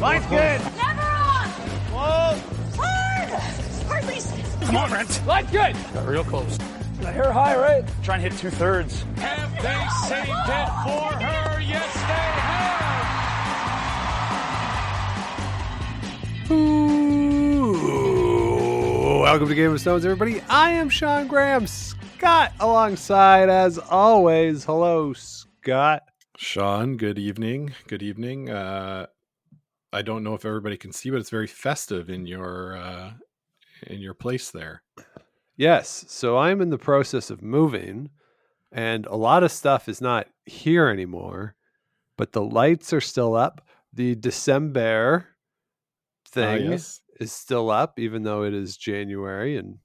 Line's good. Never on. Whoa. Hard. Release. Come on, Brent. Line's good. Got real close. The hair high, right? Try and hit 2/3. Have they saved it for her? Yes, they have. Ooh, welcome to Game of Stones, everybody. I am Sean Graham. Scott alongside, as always. Hello, Scott. Sean, good evening. Good evening. I don't know if everybody can see, but it's very festive in your place there. Yes, so I'm in the process of moving, and a lot of stuff is not here anymore, but the lights are still up. The December thing Yes. is still up, even though it is January and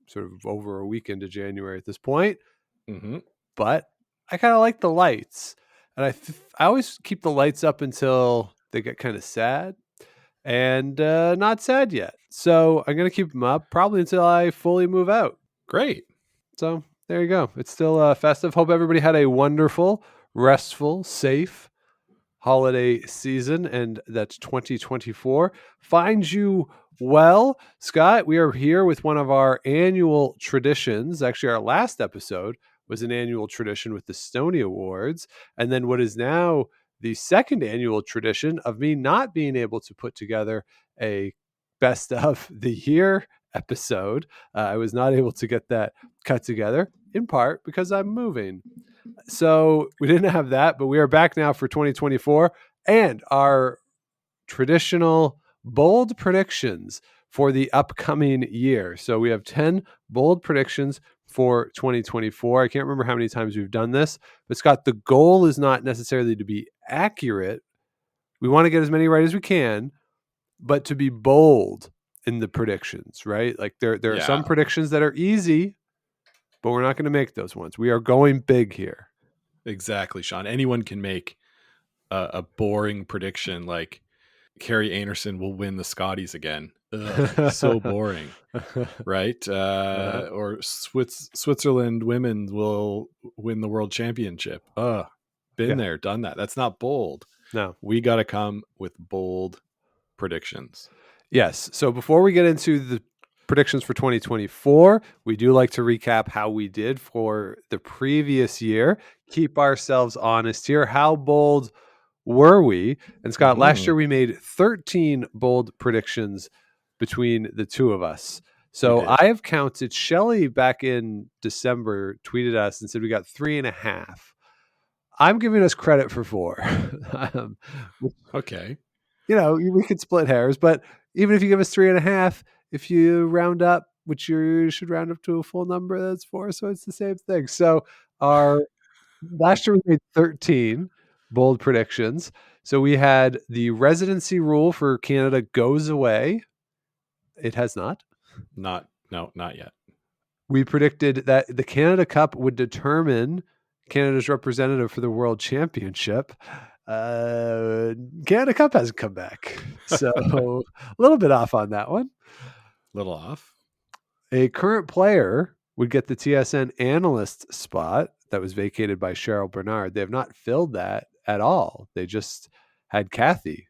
sort of over a week into January at this point. Mm-hmm. But I kind of like the lights, and I always keep the lights up until they get kind of sad, and not sad yet. So I'm going to keep them up probably until I fully move out. Great. So there you go. It's still festive. Hope everybody had a wonderful, restful, safe holiday season, and that 2024 finds you well. Scott, we are here with one of our annual traditions. Actually, our last episode was an annual tradition with the Stony Awards, and then what is now the second annual tradition of me not being able to put together a best of the year episode. I was not able to get that cut together, in part because I'm moving. So we didn't have that, but we are back now for 2024 and our traditional bold predictions for the upcoming year. So we have 10 bold predictions for 2024. I can't remember how many times we've done this, but Scott, the goal is not necessarily to be accurate. We want to get as many right as we can, but to be bold in the predictions, right? Like there are some predictions that are easy, but we're not going to make those ones. We are going big here. Exactly, Sean. Anyone can make a boring prediction like Carrie Anderson will win the Scotties again. Ugh, so boring, right? Or Switzerland women will win the world championship. Been there, done that. That's not bold. No. We got to come with bold predictions. Yes. So before we get into the predictions for 2024, we do like to recap how we did for the previous year. Keep ourselves honest here. How bold were we? And Scott, last year we made 13 bold predictions between the two of us. So I have counted. Shelley back in December tweeted us and said we got 3.5. I'm giving us credit for 4. Okay. You know, we could split hairs, but even if you give us 3.5, if you round up, which you should round up to a full number, that's 4. So it's the same thing. So our last year we made 13 bold predictions. So we had the residency rule for Canada goes away. It has not. Not yet. We predicted that the Canada Cup would determine Canada's representative for the World Championship. Canada Cup hasn't come back. So a little bit off on that one. Little off. A current player would get the TSN analyst spot that was vacated by Cheryl Bernard. They have not filled that at all. They just had Kathy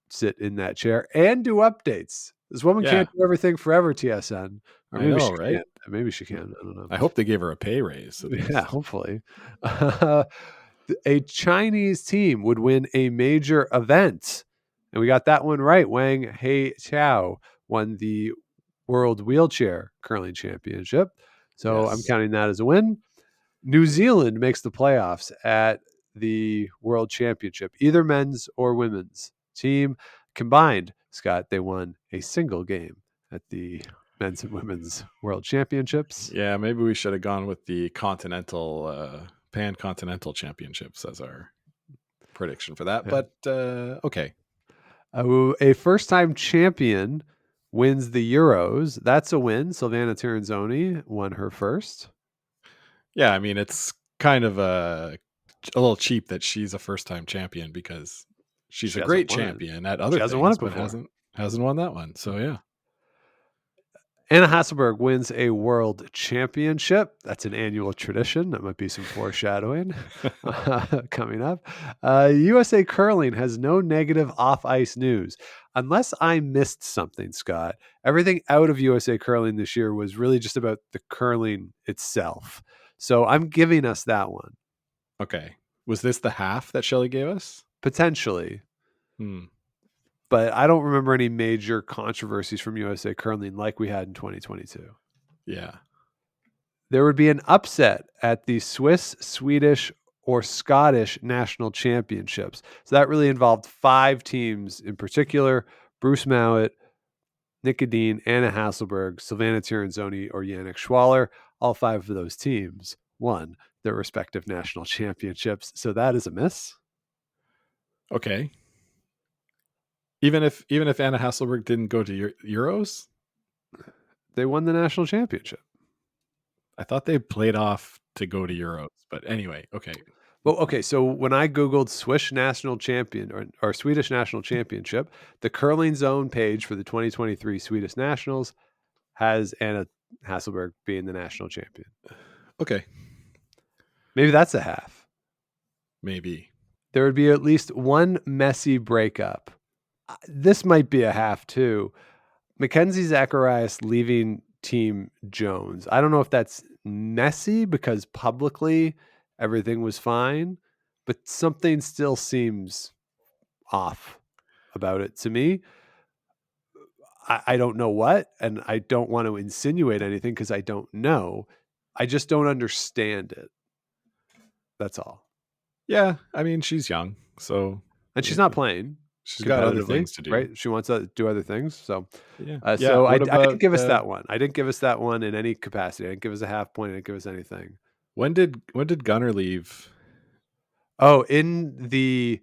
sit in that chair and do updates. This woman can't do everything forever, TSN. Or maybe she right? can. Maybe she can. I don't know. I hope they gave her a pay raise. Yeah, hopefully. A Chinese team would win a major event. And we got that one right. Wang Hei-Chao won the World Wheelchair Curling Championship. So I'm counting that as a win. New Zealand makes the playoffs at the World Championship, either men's or women's team combined. Scott, they won a single game at the men's and women's World Championships. Yeah, maybe we should have gone with the pan-continental championships as our prediction for that. But okay. A first-time champion wins the Euros. That's a win. Silvana Tiranzoni won her first. Yeah, I mean, it's kind of a little cheap that she's a first-time champion because she's a great champion at other things, but hasn't won that one. So yeah. Anna Hasselberg wins a world championship. That's an annual tradition. That might be some foreshadowing coming up. USA Curling has no negative off-ice news. Unless I missed something, Scott, everything out of USA Curling this year was really just about the curling itself. So I'm giving us that one. Okay. Was this the half that Shelley gave us? Potentially. But I don't remember any major controversies from USA Curling like we had in 2022. Yeah. There would be an upset at the Swiss, Swedish, or Scottish national championships. So that really involved 5 teams in particular: Bruce Mowat, Nick Edin, Anna Hasselberg, Silvana Tiranzoni, or Yannick Schwaller. All 5 of those teams won their respective national championships. So that is a miss. Okay. Even if Anna Hasselberg didn't go to Euros, they won the national championship. I thought they played off to go to Euros, but anyway, okay. Well, okay. So when I Googled Swiss national champion or Swedish national championship, the curling zone page for the 2023 Swedish nationals has Anna Hasselberg being the national champion. Okay. Maybe that's a half. Maybe. There would be at least one messy breakup. This might be a half too. Mackenzie Zacharias leaving Team Jones. I don't know if that's messy because publicly everything was fine, but something still seems off about it to me. I don't know what, and I don't want to insinuate anything because I don't know. I just don't understand it. That's all. Yeah, I mean, she's young, so and she's not playing. She's got other things to do, right? She wants to do other things. So, yeah. So I didn't give us that one. I didn't give us that one in any capacity. I didn't give us a half point. I didn't give us anything. When did Gunnar leave? Oh, in the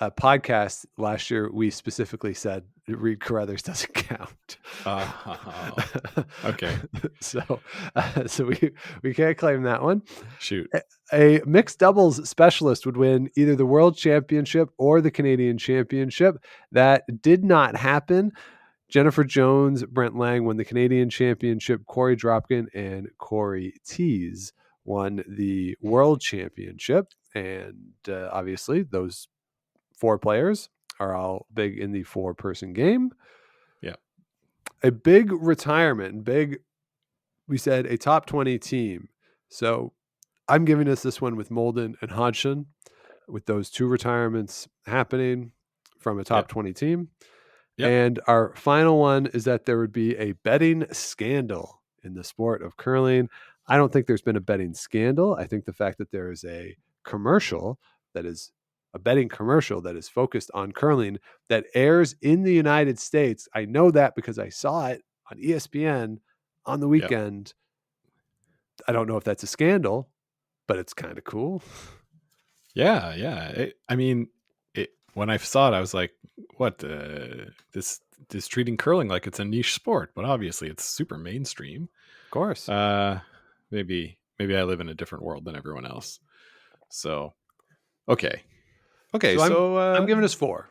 podcast last year, we specifically said Reed Carruthers doesn't count. Okay. So we can't claim that one. Shoot. A mixed doubles specialist would win either the World Championship or the Canadian Championship. That did not happen. Jennifer Jones, Brent Lang won the Canadian Championship. Corey Dropkin and Corey Tees won the World Championship. And obviously, those 4 players are all big in the 4-person game. Yeah. A big retirement, we said a top 20 team. So I'm giving us this one with Molden and Hodgson, with those 2 retirements happening from a top 20 team. Yep. And our final one is that there would be a betting scandal in the sport of curling. I don't think there's been a betting scandal. I think the fact that there is a commercial that is a betting commercial that is focused on curling that airs in the United States. I know that because I saw it on ESPN on the weekend. Yep. I don't know if that's a scandal, but it's kind of cool. Yeah. When I saw it, I was like, what? This treating curling like it's a niche sport, but obviously it's super mainstream. Of course. Maybe I live in a different world than everyone else. So, okay. So I'm giving us 4.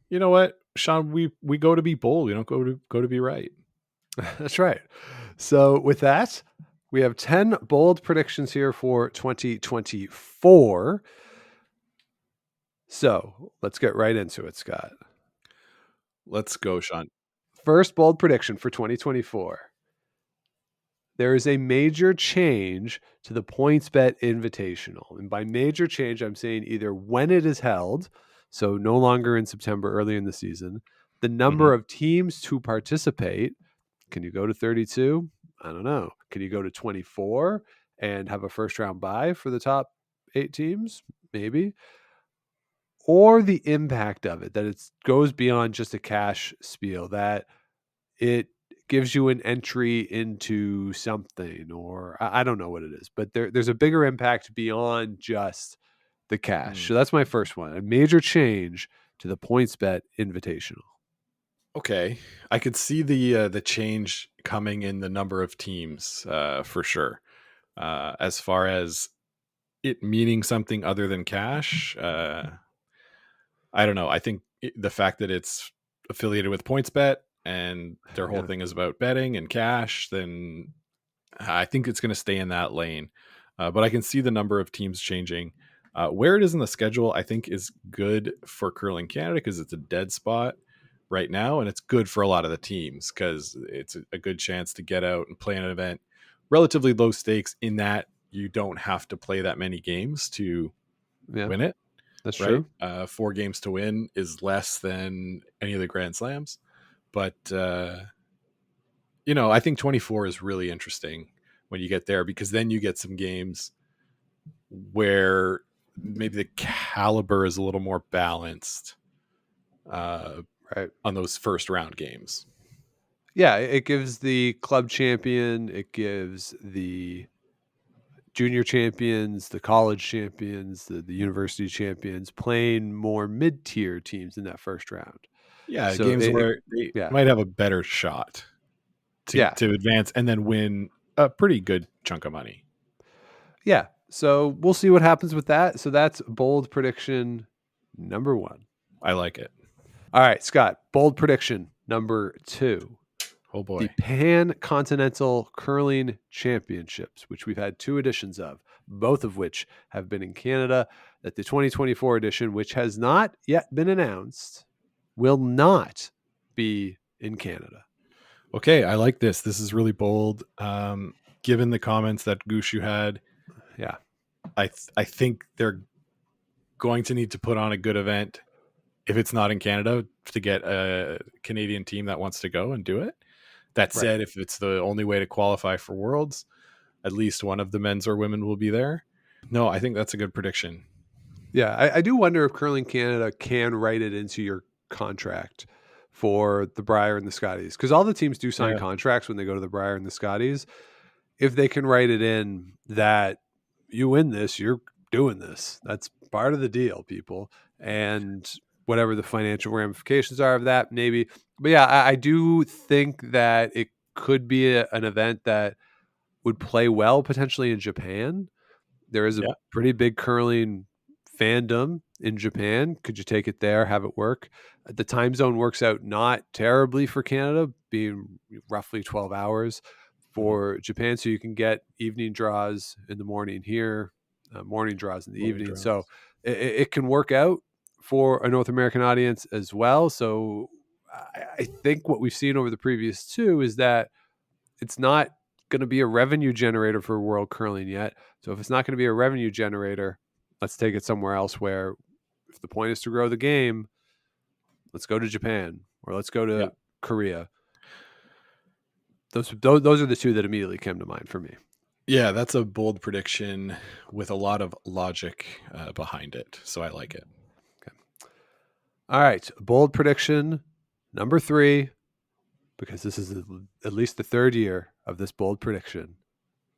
You know what, Sean? We go to be bold. We don't go to be right. That's right. So with that, we have 10 bold predictions here for 2024. So let's get right into it, Scott. Let's go, Sean. First bold prediction for 2024. There is a major change to the PointsBet Invitational. And by major change, I'm saying either when it is held, so no longer in September, early in the season, the number of teams to participate. Can you go to 32? I don't know. Can you go to 24 and have a first round bye for the top 8 teams? Maybe. Or the impact of it, that it goes beyond just a cash spiel, that it gives you an entry into something, or I don't know what it is, but there's a bigger impact beyond just the cash. So that's my first one, a major change to the PointsBet Invitational. Okay. I could see the change coming in the number of teams for sure. As far as it meaning something other than cash, I don't know. I think the fact that it's affiliated with PointsBet, and their whole thing is about betting and cash, then I think it's going to stay in that lane. But I can see the number of teams changing. Where it is in the schedule, I think is good for Curling Canada because it's a dead spot right now, and it's good for a lot of the teams because it's a good chance to get out and play an event relatively low stakes in that you don't have to play that many games to win it. That's right? true. 4 games to win is less than any of the Grand Slams, but I think 24 is really interesting when you get there because then you get some games where maybe the caliber is a little more balanced Right. on those first round games. Yeah, it gives the club champion, it gives the junior champions, the college champions, the university champions playing more mid-tier teams in that first round. Yeah, So games where they might have a better shot to advance and then win a pretty good chunk of money. Yeah. So we'll see what happens with that. So that's bold prediction number 1. I like it. All right, Scott, bold prediction number 2. Oh boy. The Pan-Continental Curling Championships, which we've had 2 editions of, both of which have been in Canada. That the 2024 edition, which has not yet been announced, will not be in Canada. Okay, I like this. This is really bold. Given the comments that Gushu had, yeah, I think they're going to need to put on a good event if it's not in Canada to get a Canadian team that wants to go and do it. That said, if it's the only way to qualify for Worlds, at least one of the men's or women will be there. No, I think that's a good prediction. Yeah, I do wonder if Curling Canada can write it into your contract for the Brier and the Scotties, because all the teams do sign contracts when they go to the Brier and the Scotties. If they can write it in that you win this, you're doing this. That's part of the deal, people. And whatever the financial ramifications are of that, maybe. But yeah, I do think that it could be an event that would play well potentially in Japan. There is a pretty big curling fandom in Japan. Could you take it there, have it work? The time zone works out not terribly for Canada, being roughly 12 hours for Japan. So you can get evening draws in the morning here, morning draws in the evening. So it can work out for a North American audience as well. So I think what we've seen over the previous 2 is that it's not going to be a revenue generator for World Curling yet. So if it's not going to be a revenue generator, let's take it somewhere else where if the point is to grow the game, let's go to Japan or let's go to Korea. Those are the 2 that immediately came to mind for me. Yeah, that's a bold prediction with a lot of logic behind it. So I like it. Okay. All right. Bold prediction number 3, because this is at least the 3rd year of this bold prediction.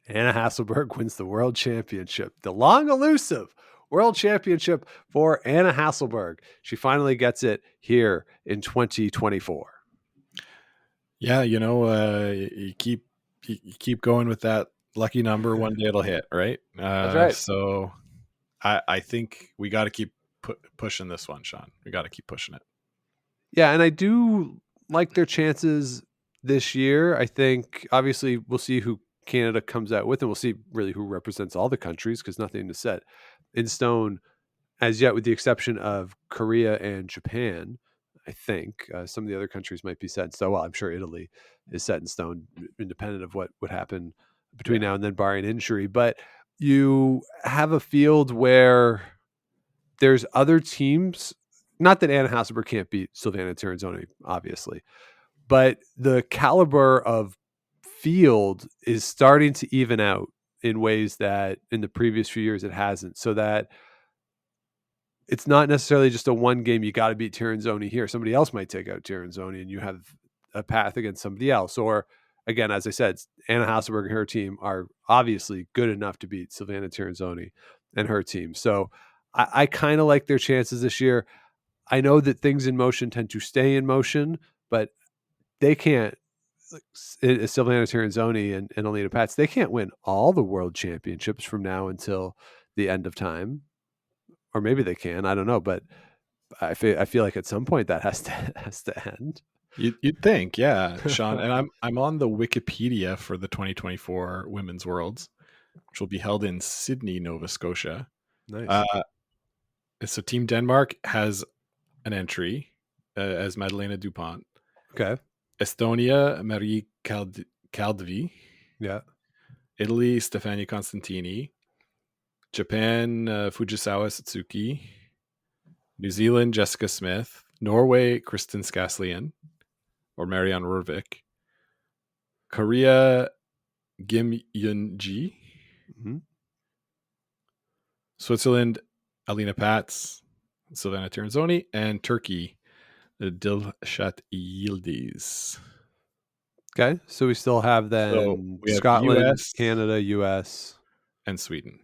Anna Hasselborg wins the World Championship, the long elusive World Championship for Anna Hasselborg. She finally gets it here in 2024. Yeah, you keep going with that lucky number. One day it'll hit, right? That's right. So I think we got to keep pushing this one, Sean. We got to keep pushing it. Yeah, and I do like their chances this year. I think obviously we'll see who Canada comes out with, and we'll see really who represents all the countries because nothing is set in stone as yet, with the exception of Korea and Japan. I think some of the other countries might be set in stone. Well, I'm sure Italy is set in stone, independent of what would happen between now and then, barring injury. But you have a field where there's other teams. Not that Anna Hasselborg can't beat Silvana Tirinzoni, obviously, but the caliber of field is starting to even out in ways that in the previous few years it hasn't. So that it's not necessarily just a one game, you got to beat Tirinzoni here. Somebody else might take out Tirinzoni and you have a path against somebody else. Or again, as I said, Anna Hasselborg and her team are obviously good enough to beat Silvana Tirinzoni and her team. So I kind of like their chances this year. I know that things in motion tend to stay in motion, but they can't, Silvana Tirinzoni and Alina Pats, they can't win all the world championships from now until the end of time. Or maybe they can, I don't know, but I feel like at some point that has to end. You'd think, yeah, Sean. And I'm on the Wikipedia for the 2024 Women's Worlds, which will be held in Sydney, Nova Scotia. Nice. Uh, so Team Denmark has an entry as Madalena Dupont. Okay. Estonia, Marie Caldvi. Yeah. Italy, Stefania Constantini. Japan, Fujisawa Satsuki. New Zealand, Jessica Smith. Norway, Kristen Skaslian or Marianne Rurvik. Korea, Kim Yun-ji. Mm-hmm. Switzerland, Alina Pats, Silvana Tiranzoni, and Turkey, Dilshat Yildiz. Okay, so we still have then So we have Scotland, US, Canada, US, and Sweden.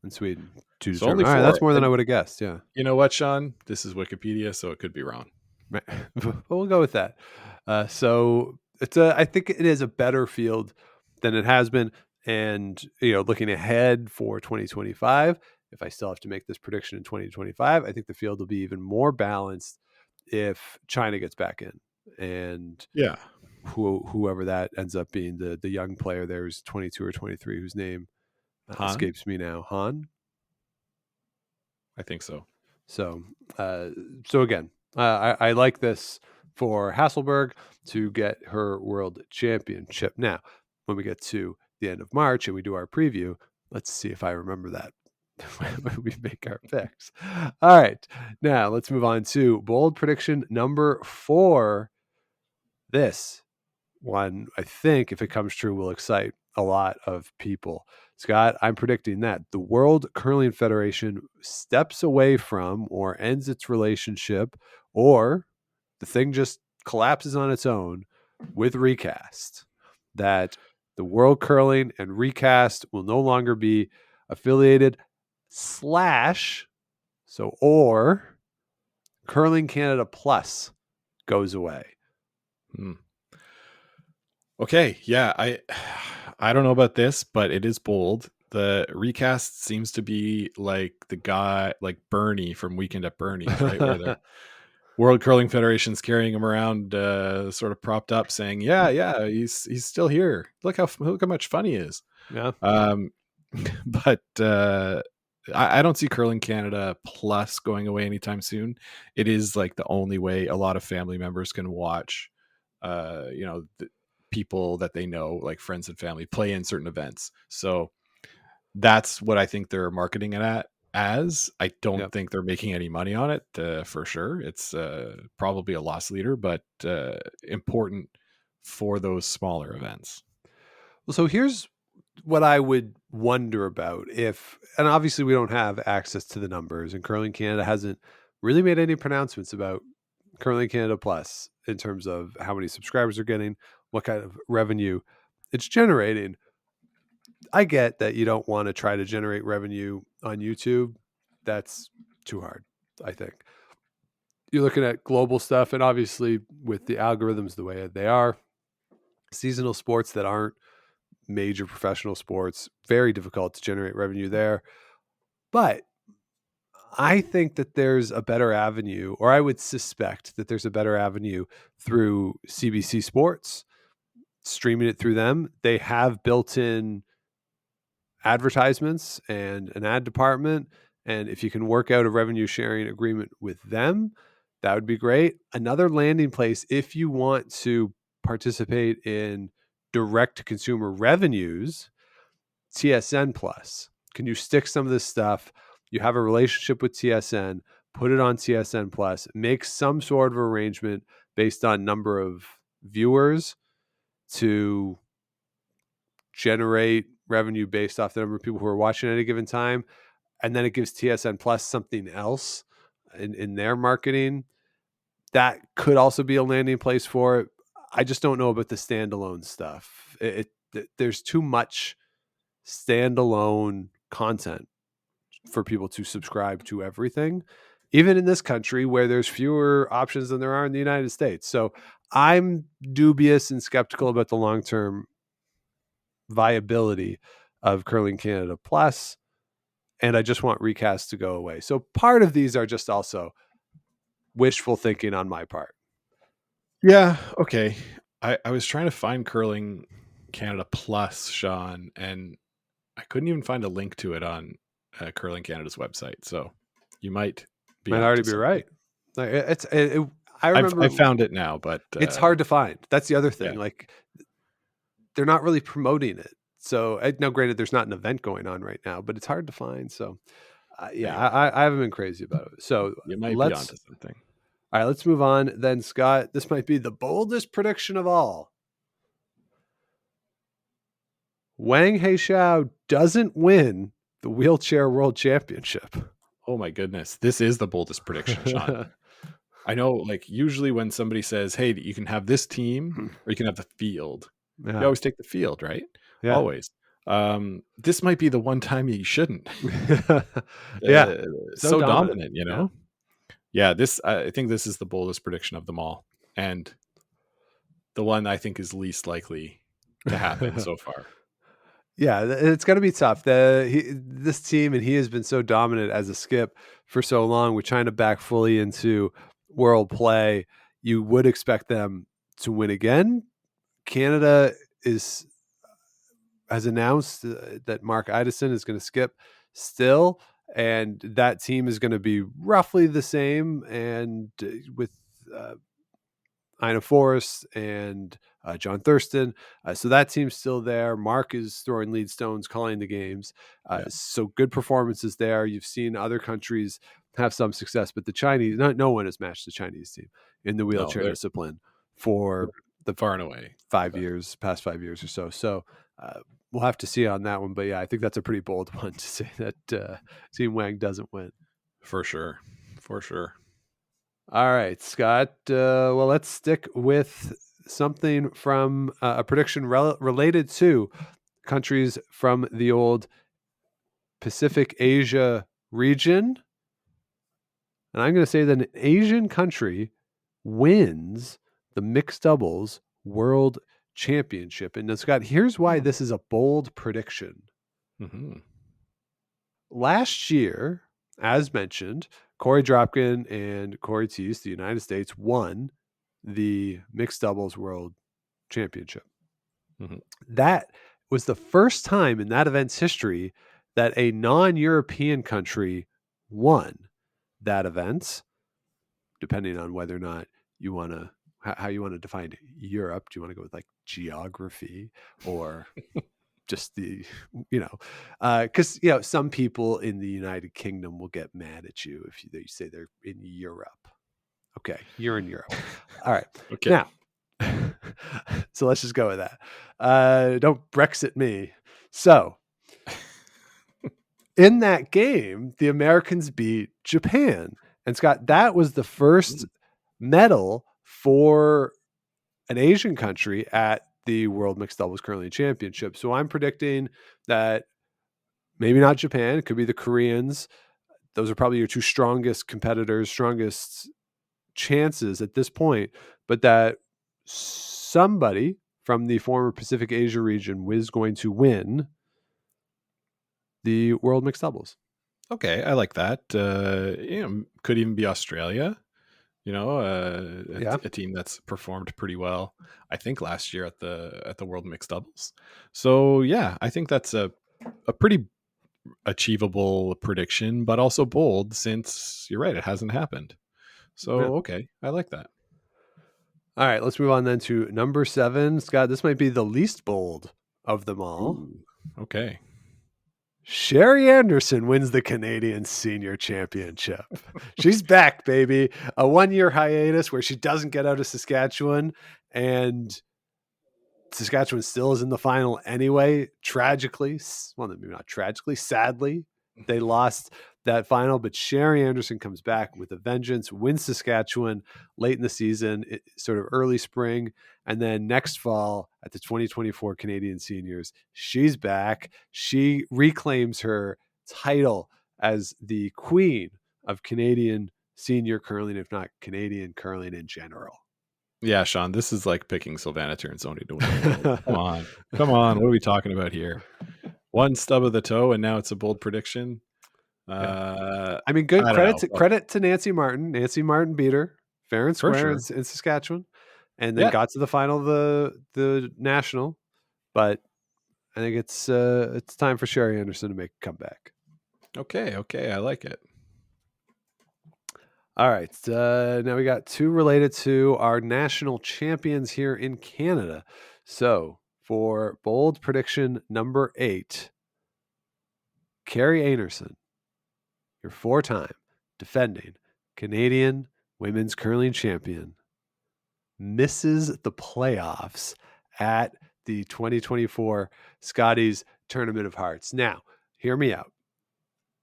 and Sweden to So determine. only All right, four. that's more than And I would have guessed. Yeah. you know what, Sean? This is Wikipedia, so it could be wrong. But we'll go with that. So I think it is a better field than it has been. And, looking ahead for 2025, if I still have to make this prediction in 2025, I think the field will be even more balanced if China gets back in. And Yeah. whoever that ends up being, the young player there who's 22 or 23, whose name escapes me now. Han? I think so. So again, I like this for Hasselberg to get her world championship. Now, when we get to the end of March and we do our preview, let's see if I remember that when we make our picks. All right, now let's move on to bold prediction number 4. This one, I think, if it comes true, will excite a lot of people. Scott, I'm predicting that the World Curling Federation steps away from or ends its relationship, or the thing just collapses on its own with recast. That the World Curling and recast will no longer be affiliated or Curling Canada Plus goes away. Okay, yeah, I don't know about this, but it is bold. The recast seems to be like the guy, like Bernie from Weekend at Bernie's, right? Where the World Curling Federation's carrying him around, sort of propped up, saying, "Yeah, he's still here. Look how much fun he is." Yeah. But I don't see Curling Canada Plus going away anytime soon. It is like the only way a lot of family members can watch. People that they know, like friends and family, play in certain events. So that's what I think they're marketing it as. I don't think they're making any money on it for sure. It's probably a loss leader, but important for those smaller events. Well, so here's what I would wonder about and obviously we don't have access to the numbers, and Curling Canada hasn't really made any pronouncements about Curling Canada Plus in terms of how many subscribers are getting, what kind of revenue it's generating. I get that you don't want to try to generate revenue on YouTube. That's too hard, I think. You're looking at global stuff, and obviously with the algorithms the way they are, seasonal sports that aren't major professional sports, very difficult to generate revenue there. But I think that there's a better avenue, or I would suspect that there's a better avenue through CBC Sports, streaming it through them. They have built-in advertisements and an ad department. And if you can work out a revenue sharing agreement with them, that would be great. Another landing place, if you want to participate in direct consumer revenues, TSN Plus. Can you stick some of this stuff? You have a relationship with TSN, put it on TSN Plus, make some sort of arrangement based on number of viewers to generate revenue based off the number of people who are watching at a given time. And then it gives TSN Plus something else in their marketing. That could also be a landing place for it. I just don't know about the standalone stuff. There's too much standalone content for people to subscribe to everything, even in this country where there's fewer options than there are in the United States. So I'm dubious and skeptical about the long-term viability of Curling Canada Plus, and I just want recasts to go away. So part of these are just also wishful thinking on my part. Yeah. Okay. I was trying to find Curling Canada Plus, Sean, and I couldn't even find a link to it on Curling Canada's website. So you might be Might already onto be something. right. Like I remember I found it now, but it's hard to find. That's the other yeah. thing. Like they're not really promoting it. So now, granted, there's not an event going on right now, but it's hard to find. So yeah, Anyway, I haven't been crazy about it. So you might be let's onto something. all right. Let's move on then, Scott. This might be the boldest prediction of all. Wang Haishao doesn't win the wheelchair world championship. Oh my goodness, this is the boldest prediction, Sean. I know, like usually when somebody says, "Hey, you can have this team or you can have the field," you Yeah. always take the field, right? Yeah. Always. This might be the one time you shouldn't. Yeah. So dominant, you know. Yeah. This I think this is the boldest prediction of them all, and the one I think is least likely to happen so far. Yeah, it's going to be tough. This team, and he has been so dominant as a skip for so long with China back fully into world play. You would expect them to win again. Canada has announced that Mark Idison is going to skip still, and that team is going to be roughly the same. And with Ina Forrest and John Thurston. So that team's still there. Mark is throwing lead stones, calling the games. So good performances there. You've seen other countries have some success, but the Chinese, no one has matched the Chinese team in the wheelchair discipline for the far and away past 5 years or so. So we'll have to see on that one. But yeah, I think that's a pretty bold one to say that Team Wang doesn't win. For sure. For sure. All right, Scott. Well, let's stick with something from a prediction related to countries from the old Pacific Asia region. And I'm going to say that an Asian country wins the mixed doubles world championship. And now, Scott, here's why this is a bold prediction. Mm-hmm. Last year, as mentioned, Corey Dropkin and Corey Teese, the United States, won the mixed doubles world championship. Mm-hmm. That was the first time in that event's history that a non-European country won that event, depending on whether or not you want to, how you want to define Europe. Do you want to go with like geography or just the, because some people in the United Kingdom will get mad at you if they say they're in Europe. Okay, you're in Europe. All right. Okay. Now, so let's just go with that. Don't Brexit me. So, in that game, the Americans beat Japan. And Scott, that was the first medal for an Asian country at the World Mixed Doubles Curling Championship. So I'm predicting that maybe not Japan, it could be the Koreans. Those are probably your two strongest competitors, strongest chances at this point, but that somebody from the former Pacific Asia region is going to win the World Mixed Doubles. Okay, I like that. Could even be Australia. A team that's performed pretty well, I think, last year at the World Mixed Doubles. So yeah, I think that's a pretty achievable prediction, but also bold, since you're right, it hasn't happened. So okay, I like that. All right, let's move on then to number 7. Scott, this might be the least bold of them all. Ooh, okay. Sherry Anderson wins the Canadian Senior Championship. She's back, baby. A 1-year hiatus where she doesn't get out of Saskatchewan, and Saskatchewan still is in the final anyway. Tragically, well, maybe not tragically, sadly, they lost that final. But Sherry Anderson comes back with a vengeance, wins Saskatchewan late in the season, sort of early spring. And then next fall at the 2024 Canadian Seniors, she's back. She reclaims her title as the queen of Canadian senior curling, if not Canadian curling in general. Yeah, Sean, this is like picking Silvana Ternzoni to win. Come on. What are we talking about here? One stub of the toe, and now it's a bold prediction. I mean, good credit to Nancy Martin. Nancy Martin beat her fair and square in Saskatchewan. and then got to the final of the national. But I think it's time for Sherry Anderson to make a comeback. Okay, I like it. All right, now we got two related to our national champions here in Canada. So for bold prediction number 8, Carrie Anderson, your 4-time defending Canadian women's curling champion, misses the playoffs at the 2024 Scotties Tournament of Hearts. Now, hear me out.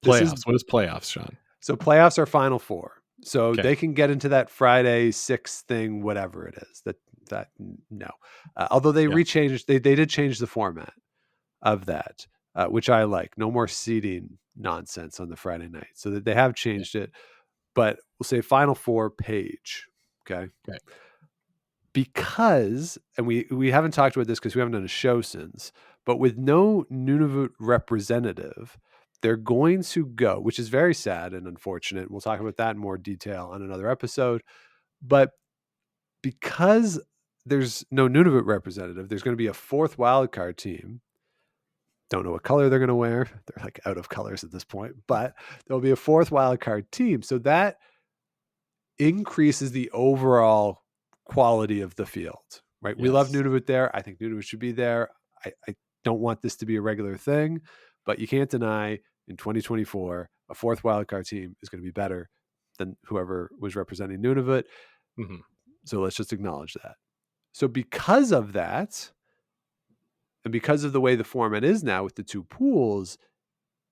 What is playoffs, Sean? So playoffs are Final Four. So they can get into that Friday 6 thing, whatever it is. That no. Although they they did change the format of that, which I like. No more seeding nonsense on the Friday night. So that they have changed it. But we'll say Final Four page. Okay. Because, and we haven't talked about this because we haven't done a show since, but with no Nunavut representative, they're going to go, which is very sad and unfortunate. We'll talk about that in more detail on another episode. But because there's no Nunavut representative, there's going to be a 4th wildcard team. Don't know what color they're going to wear. They're like out of colors at this point, but there'll be a 4th wildcard team. So that increases the overall quality of the field, right? Yes. We love Nunavut there. I think Nunavut should be there. I don't want this to be a regular thing, but you can't deny in 2024, a 4th wildcard team is going to be better than whoever was representing Nunavut. Mm-hmm. So let's just acknowledge that. So because of that, and because of the way the format is now with the 2 pools,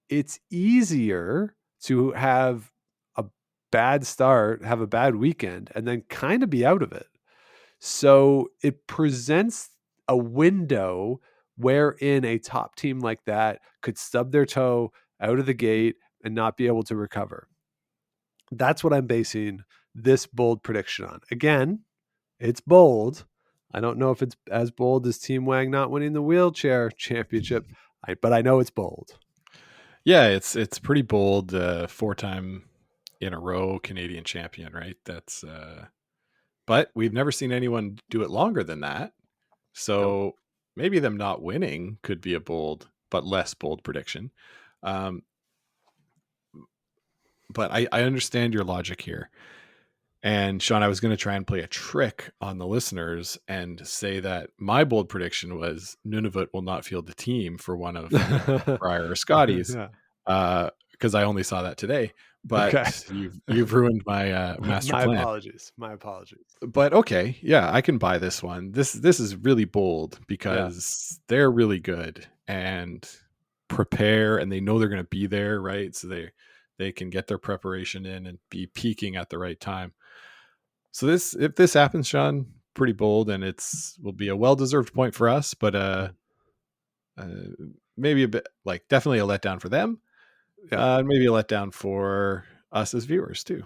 it's easier to have a bad start, have a bad weekend, and then kind of be out of it. So it presents a window wherein a top team like that could stub their toe out of the gate and not be able to recover. That's what I'm basing this bold prediction on. Again, it's bold. I don't know if it's as bold as Team Wang not winning the wheelchair championship, but I know it's bold. Yeah, it's pretty bold. 4-time in a row Canadian champion, right? That's but we've never seen anyone do it longer than that. So maybe them not winning could be a bold but less bold prediction. But I understand your logic here. And Sean, I was going to try and play a trick on the listeners and say that my bold prediction was Nunavut will not field the team for one of Briar or Scotties, because I only saw that today. But you've ruined my master plan. My apologies. But okay, yeah, I can buy this one. This is really bold because they're really good and prepare, and they know they're going to be there, right? So they can get their preparation in and be peaking at the right time. So if this happens, Sean, pretty bold, and will be a well-deserved point for us, but maybe a bit, like, definitely a letdown for them. Maybe a letdown for us as viewers too.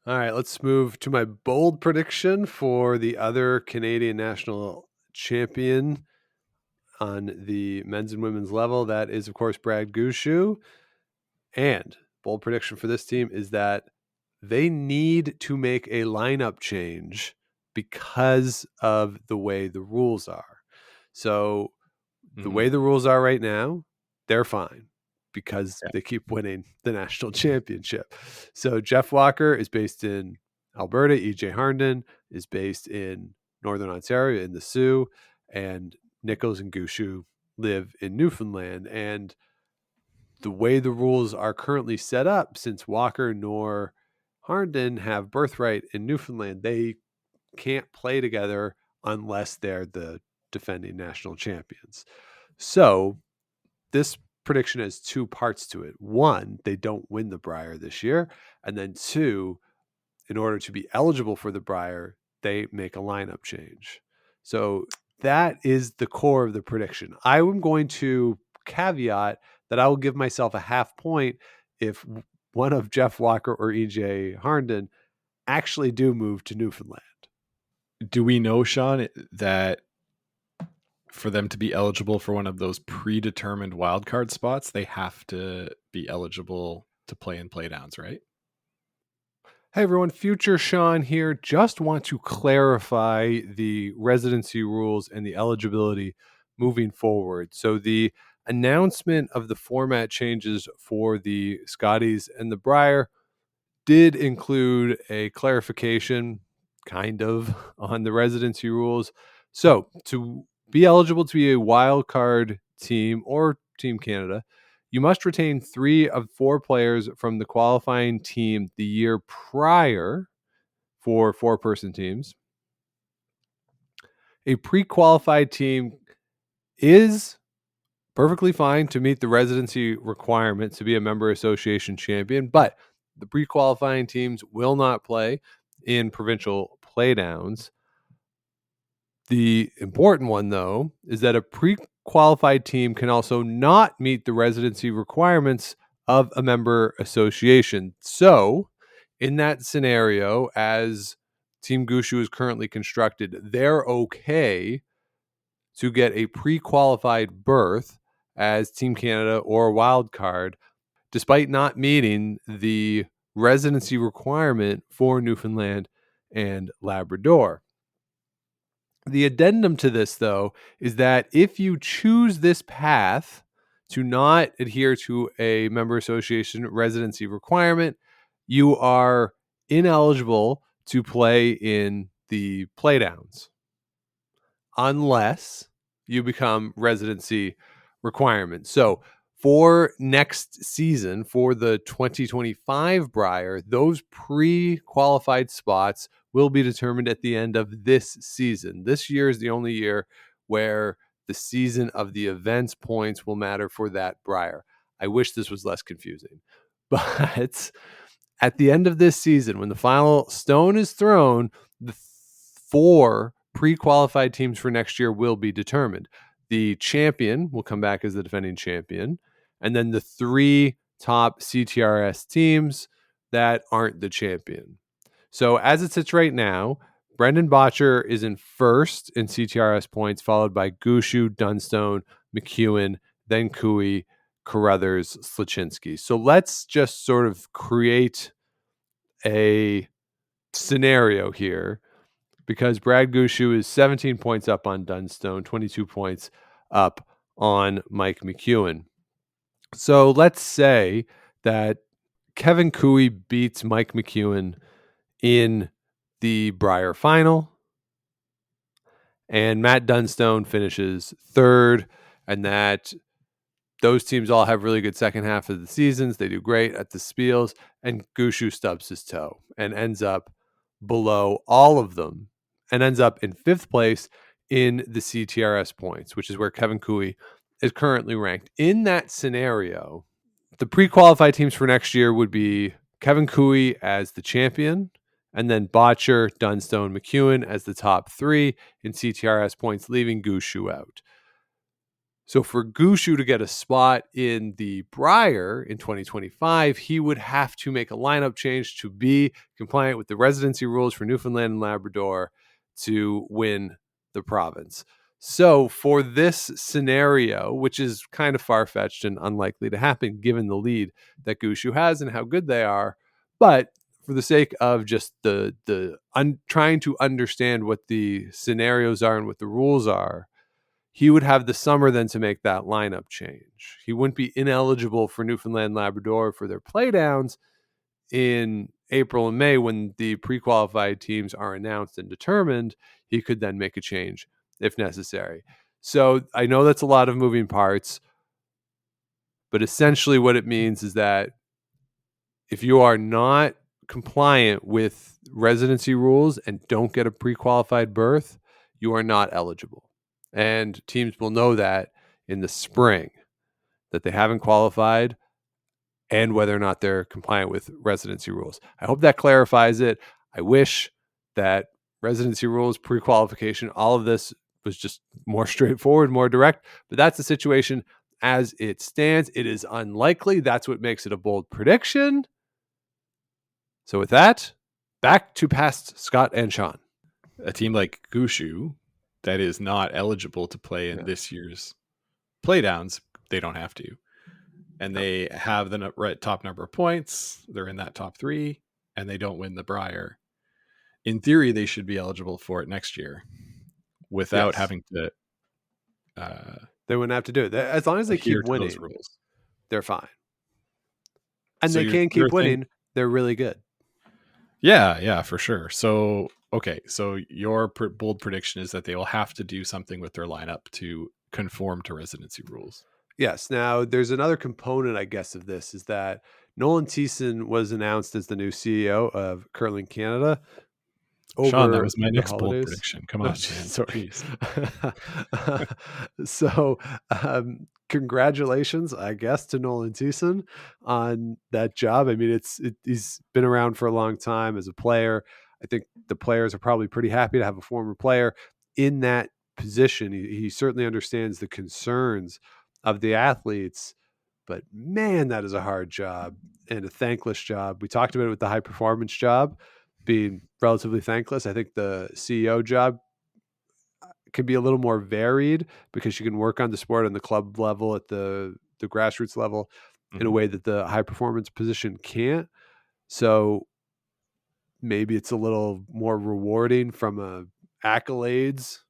All right, let's move to my bold prediction for the other Canadian national champion on the men's and women's level. That is, of course, Brad Gushue. And bold prediction for this team is that they need to make a lineup change because of the way the rules are. So the way the rules are right now, they're fine because they keep winning the national championship. So Jeff Walker is based in Alberta. EJ Harnden is based in Northern Ontario in the Sioux, and Nichols and Gushue live in Newfoundland. And the way the rules are currently set up, since Walker nor Harnden have birthright in Newfoundland, they can't play together unless they're the defending national champions. So this prediction has 2 parts to it. 1, they don't win the Brier this year. And then 2, in order to be eligible for the Brier, they make a lineup change. So that is the core of the prediction. I am going to caveat that I will give myself a half point if one of Jeff Walker or EJ Harnden actually do move to Newfoundland. Do we know, Sean, that for them to be eligible for one of those predetermined wildcard spots, they have to be eligible to play in playdowns, right? Hey everyone, Future Sean here. Just want to clarify the residency rules and the eligibility moving forward. So the announcement of the format changes for the Scotties and the Briar did include a clarification, kind of, on the residency rules. So to be eligible to be a wild card team or Team Canada, you must retain 3 of 4 players from the qualifying team the year prior for 4-person teams. A pre-qualified team is perfectly fine to meet the residency requirement to be a member association champion, but the pre-qualifying teams will not play in provincial playdowns. The important one, though, is that a pre-qualified team can also not meet the residency requirements of a member association. So, in that scenario, as Team Gushu is currently constructed, they're okay to get a pre-qualified berth as Team Canada or a wild card, despite not meeting the residency requirement for Newfoundland and Labrador. The addendum to this, though, is that if you choose this path to not adhere to a member association residency requirement, you are ineligible to play in the playdowns unless you become residency requirement. So for next season, for the 2025 Briar, those pre-qualified spots will be determined at the end of this season. This year is the only year where the season of the events points will matter for that Briar. I wish this was less confusing. But at the end of this season, when the final stone is thrown, the 4 pre-qualified teams for next year will be determined. The champion will come back as the defending champion, and then the 3 top CTRS teams that aren't the champion. So as it sits right now, Brendan Botcher is in first in CTRS points, followed by Gushu, Dunstone, McEwen, then Cooey, Carruthers, Slachinsky. So let's just sort of create a scenario here, because Brad Gushu is 17 points up on Dunstone, 22 points up on Mike McEwen. So let's say that Kevin Cooey beats Mike McEwen in the Briar final, and Matt Dunstone finishes third, and that those teams all have really good second half of the seasons. They do great at the Spiels, and Gushu stubs his toe and ends up below all of them and ends up in 5th place in the CTRS points, which is where Kevin Cooey is currently ranked. In that scenario, the pre-qualified teams for next year would be Kevin Cooey as the champion, and then Botcher, Dunstone, McEwen as the top 3 in CTRS points, leaving Gushu out. So for Gushu to get a spot in the Briar in 2025, he would have to make a lineup change to be compliant with the residency rules for Newfoundland and Labrador to win the province. So for this scenario, which is kind of far-fetched and unlikely to happen given the lead that Gushu has and how good they are, but for the sake of just trying to understand what the scenarios are and what the rules are, he would have the summer then to make that lineup change. He wouldn't be ineligible for Newfoundland and Labrador for their playdowns in April and May when the pre-qualified teams are announced and determined. He could then make a change if necessary. So I know that's a lot of moving parts, but essentially what it means is that if you are not compliant with residency rules and don't get a pre-qualified berth, you are not eligible. And teams will know that in the spring, that they haven't qualified and whether or not they're compliant with residency rules. I hope that clarifies it. I wish that residency rules, pre-qualification, all of this was just more straightforward, more direct, but that's the situation as it stands. It is unlikely. That's what makes it a bold prediction. So with that, back to past Scott and Sean. A team like Gushu that is not eligible to play in this year's playdowns, they don't have to. And they have the top number of points. They're in that top 3. and they don't win the Brier, in theory, they should be eligible for it next year without Yes. having to They wouldn't have to do it. As long as they adhere keep to those winning, rules. they're fine. And So they can keep winning. They're really good. Yeah, for sure. So, okay, so your bold prediction is that they will have to do something with their lineup to conform to residency rules. Yes. Now, there's another component, I guess, of this is that Nolan Thiessen was announced as the new CEO of Curling Canada. Sean, that Over was my the next bold holidays. prediction. Come Oh, on, man. sorry. Jeez. So, congratulations, I guess, to Nolan Thiessen on that job. I mean, he's been around for a long time as a player. I think the players are probably pretty happy to have a former player in that position. He certainly understands the concerns of the athletes, but man, that is a hard job and a thankless job. We talked about it with the high performance job being relatively thankless. I think the CEO job can be a little more varied because you can work on the sport on the club level, at the grassroots level, in a way that the high performance position can't. So maybe it's a little more rewarding from a accolades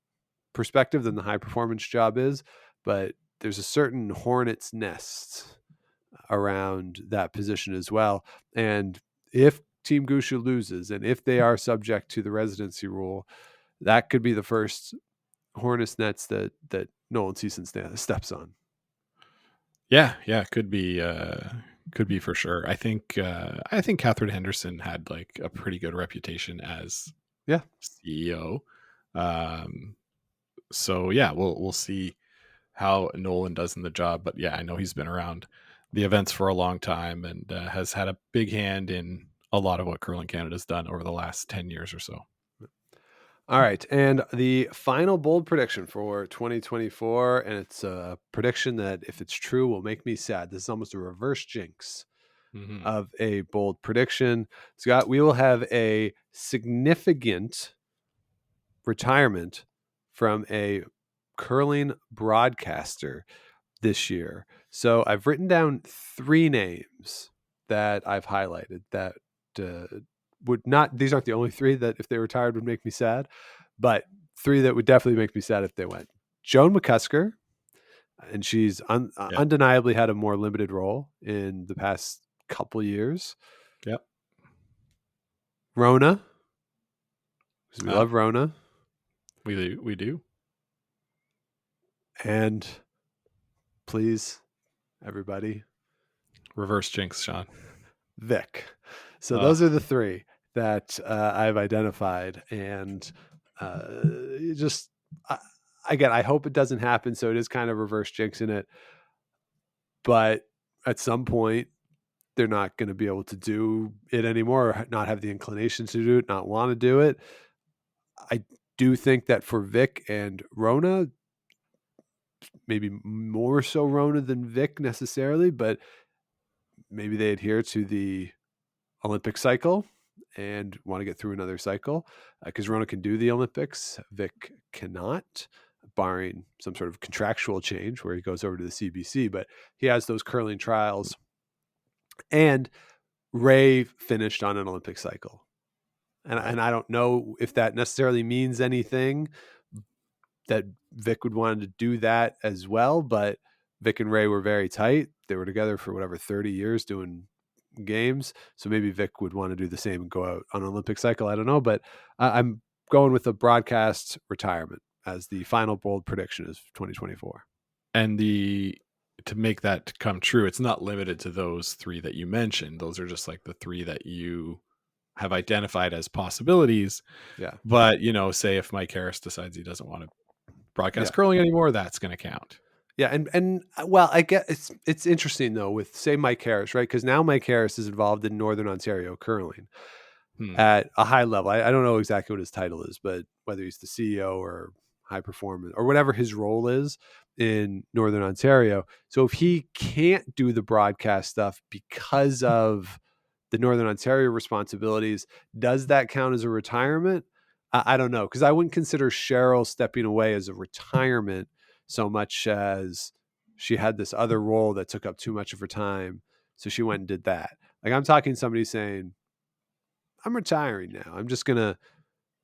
perspective than the high performance job is, but there's a certain hornet's nest around that position as well. And if Team Gusha loses and if they are subject to the residency rule, that could be the first hornet's nest that Nolan Thiessen steps on. Yeah, could be for sure. I think Catherine Henderson had like a pretty good reputation as CEO. So yeah, we'll see how Nolan does in the job. But yeah, I know he's been around the events for a long time and has had a big hand in a lot of what Curling Canada's done over the last 10 years or so. All right. And the final bold prediction for 2024, and it's a prediction that, if it's true, will make me sad. This is almost a reverse jinx of a bold prediction. Scott, we will have a significant retirement from a curling broadcaster this year. So I've written down 3 names that I've highlighted that would not, these aren't the only 3 that if they retired would make me sad, but 3 that would definitely make me sad if they went. Joan McCusker, and she's undeniably had a more limited role in the past couple years. Yep. Rona, because we love Rona. We do. And please, everybody, reverse jinx, Sean. Vic. So those are the 3 that I've identified, and again, I hope it doesn't happen. So it is kind of reverse jinxing it, but at some point they're not going to be able to do it anymore, or not have the inclination to do it, not want to do it. I do think that for Vic and Rona, maybe more so Rona than Vic necessarily, but maybe they adhere to the Olympic cycle and want to get through another cycle, because Rona can do the Olympics. Vic cannot, barring some sort of contractual change where he goes over to the CBC, but he has those curling trials. And Ray finished on an Olympic cycle. And I don't know if that necessarily means anything, that Vic would want to do that as well, but Vic and Ray were very tight. They were together for 30 years doing games. So maybe Vic would want to do the same and go out on an Olympic cycle. I don't know, but I'm going with a broadcast retirement as the final bold prediction is 2024. And to make that come true, it's not limited to those 3 that you mentioned. Those are just like the 3 that you have identified as possibilities. Yeah. But, say if Mike Harris decides he doesn't want to broadcast curling anymore, that's going to count. Yeah. And well, I guess it's interesting though with, say, Mike Harris, right? Because now Mike Harris is involved in Northern Ontario curling at a high level. I don't know exactly what his title is, but whether he's the CEO or high performance or whatever his role is in Northern Ontario. So if he can't do the broadcast stuff because of the Northern Ontario responsibilities, does that count as a retirement? I don't know, because I wouldn't consider Cheryl stepping away as a retirement so much as she had this other role that took up too much of her time. So she went and did that. Like, I'm talking somebody saying, I'm retiring now. I'm just gonna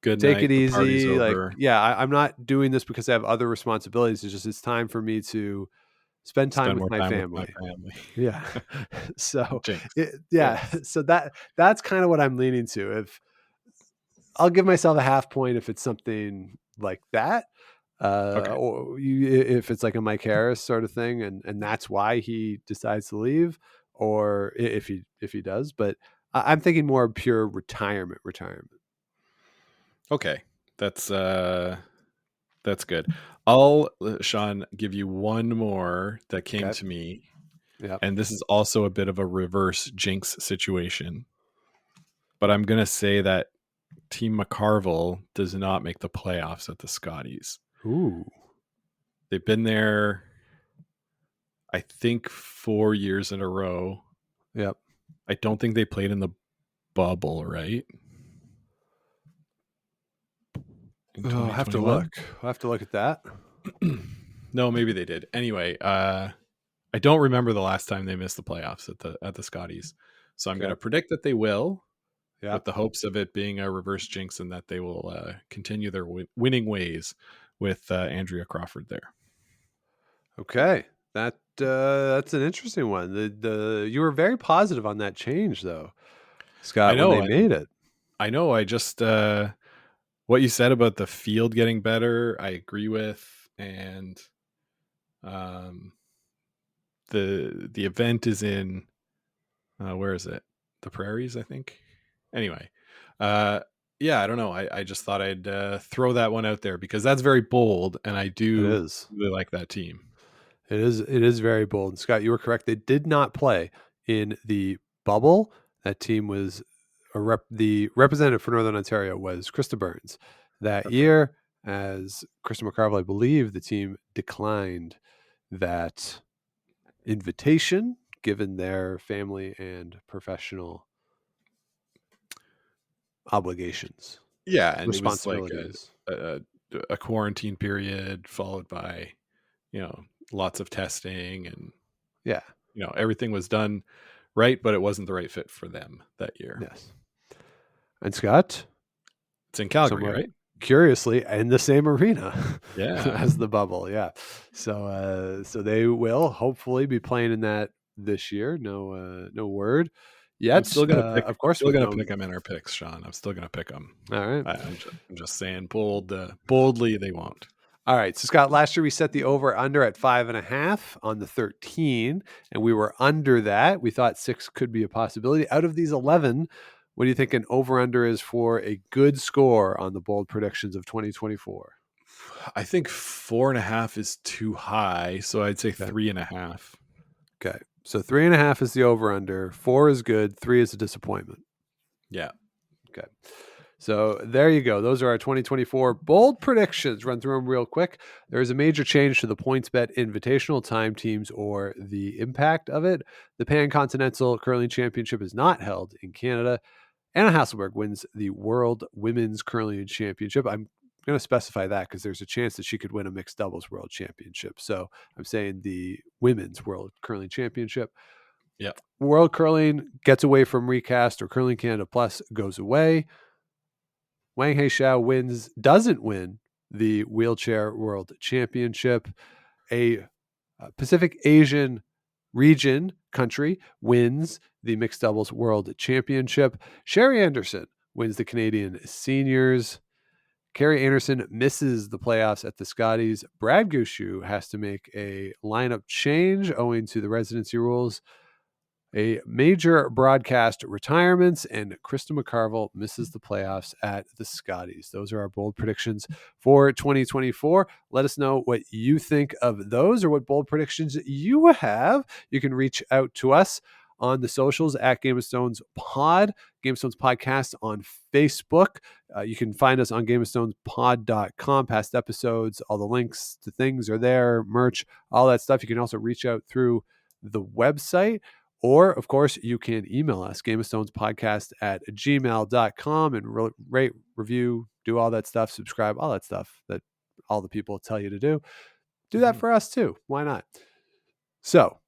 Good take it night. The party's easy. Like, over. yeah, I'm not doing this because I have other responsibilities. It's time for me to spend time Spend with more my time with my family. family. Yeah. So, Jinx. yeah. Jinx. So that's kind of what I'm leaning to. If I'll give myself a half point if it's something like that, Okay. or if it's like a Mike Harris sort of thing, and that's why he decides to leave, or if he does. But I'm thinking more pure retirement. Okay. That's good. I'll Sean give you one more that came Okay. to me, Yeah. and this is also a bit of a reverse jinx situation. But I'm gonna say that Team McCarville does not make the playoffs at the Scotties. Ooh. They've been there, I think, 4 years in a row. Yep. I don't think they played in the bubble, right? In Oh, I'll have to 2021? look. I'll have to look at that. No, maybe they did. Anyway, I don't remember the last time they missed the playoffs at the Scotties. So I'm going Okay. to predict that they will, Yeah. with the hopes of it being a reverse jinx and that they will continue their winning ways with Andrea Crawford there. Okay. That's an interesting one. The you were very positive on that change though, I Scott, when know, they and made it. I know. I just what you said about the field getting better, I agree with, and um, the event is in where is it? The prairies, I think. Anyway, uh, yeah, I don't know. I just thought I'd throw that one out there because that's very bold, and I It do is. really like that team. It is very bold. And Scott, you were correct. They did not play in the bubble. That team was the representative for Northern Ontario was Krista Burns that Okay. year. As Krista McCarville, I believe the team declined that invitation given their family and professional obligations, Yeah, and it was like responsibilities. a quarantine period followed by lots of testing, and Yeah. everything was done right, but it wasn't the right fit for them that year. Yes. And Scott, It's in Calgary, somewhat right? curiously, in the same arena Yeah. as the bubble. Yeah. So they will hopefully be playing in that this year. No word I'm yet. still gonna pick. Of I'm course, still with gonna no. pick them in our picks, Sean. I'm still gonna pick them. All right. I'm just saying, boldly, they won't. All right. So Scott, last year we set the over under at 5.5 on the 13, and we were under that. We thought 6 could be a possibility. Out of these 11, what do you think an over under is for a good score on the bold predictions of 2024? I think 4.5 is too high, so I'd say Okay. 3.5. Okay. So 3.5 is the over under. 4 is good. 3 is a disappointment. Yeah. Okay. So there you go. Those are our 2024 bold predictions. Run through them real quick. There is a major change to the PointsBet Invitational time teams or the impact of it. The Pan Continental Curling Championship is not held in Canada. Anna Hasselberg wins the World Women's Curling Championship. I'm going to specify that because there's a chance that she could win a mixed doubles world championship. So I'm saying the Women's World Curling Championship. Yep. World Curling gets away from recast, or Curling Canada Plus goes away. Wang Haishao doesn't win the Wheelchair World Championship. A Pacific Asian region country wins the Mixed Doubles World Championship. Sherry Anderson wins the Canadian Seniors. Carrie Anderson misses the playoffs at the Scotties. Brad Gushue has to make a lineup change owing to the residency rules. A major broadcast retirements, and Krista McCarville misses the playoffs at the Scotties. Those are our bold predictions for 2024. Let us know what you think of those or what bold predictions you have. You can reach out to us on the socials at Game of Stones Pod, Game of Stones Podcast on Facebook. You can find us on GameofStonesPod.com. Past episodes, all the links to things are there, merch, all that stuff. You can also reach out through the website. Or, of course, you can email us, gameofstonespodcast@gmail.com, and rate, review, do all that stuff, subscribe, all that stuff that all the people tell you to do. Do that for us too. Why not? So,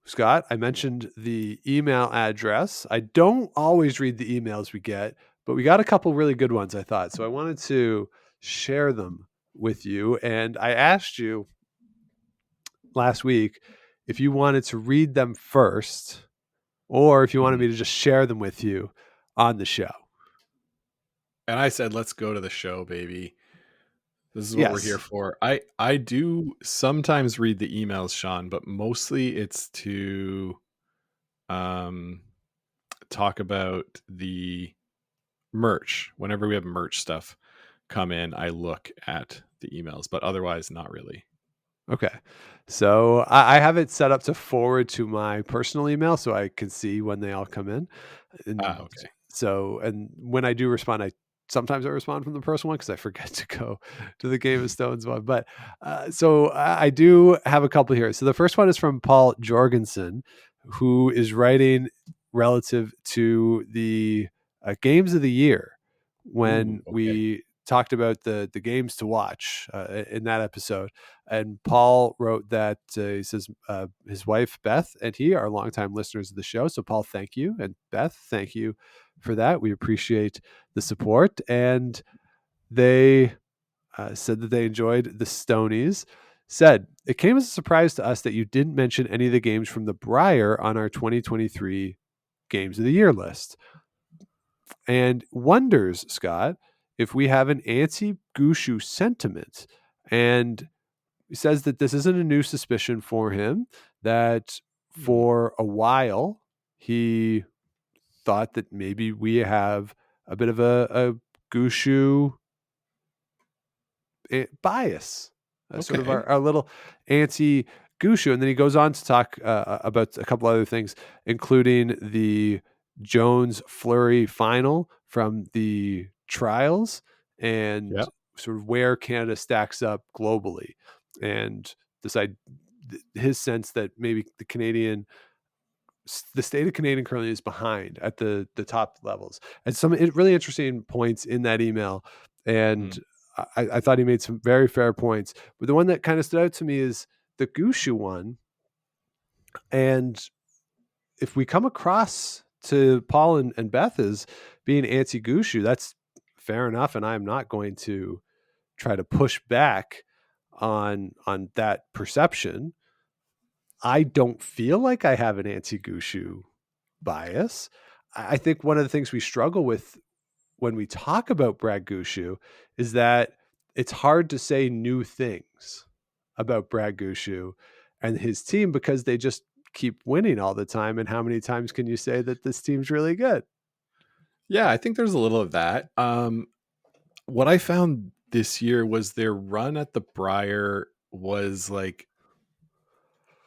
Scott, I mentioned the email address. I don't always read the emails we get, but we got a couple really good ones, I thought. So I wanted to share them with you. And I asked you last week if you wanted to read them first or if you wanted me to just share them with you on the show. And I said, let's go to the show, baby. This is what we're here Yes. for. I do sometimes read the emails, Sean, but mostly it's to talk about the merch. Whenever we have merch stuff come in, I look at the emails, but otherwise not really. Okay. So I have it set up to forward to my personal email so I can see when they all come in. And Okay. so, and when I do respond, sometimes I respond from the personal one because I forget to go to the Game of Stones one. But so I do have a couple here. So the first one is from Paul Jorgensen, who is writing relative to the games of the year when Ooh, okay. we talked about the games to watch in that episode. And Paul wrote that he says his wife Beth and he are longtime listeners of the show. So Paul, thank you, and Beth, thank you for that. We appreciate the support. And they said that they enjoyed the Stonies. Said it came as a surprise to us that you didn't mention any of the games from the Briar on our 2023 Games of the Year list, and wonders, Scott, if we have an anti-Gushu sentiment. And he says that this isn't a new suspicion for him, that for a while he thought that maybe we have a bit of a Gushu bias, sort of our little anti-Gushu. And then he goes on to talk about a couple other things, including the Jones Fleury final from the trials and sort of where Canada stacks up globally, and decide his sense that maybe the state of Canadian curling is behind at the top levels, and some really interesting points in that email. And I thought he made some very fair points, but the one that kind of stood out to me is the Gushu one. And if we come across to Paul and Beth as being anti-Gushu, that's fair enough, and I'm not going to try to push back on that perception. I don't feel like I have an anti-Gushu bias. I think one of the things we struggle with when we talk about Brad Gushu is that it's hard to say new things about Brad Gushu and his team because they just keep winning all the time. And how many times can you say that this team's really good? Yeah, I think there's a little of that. What I found this year was their run at the Briar was like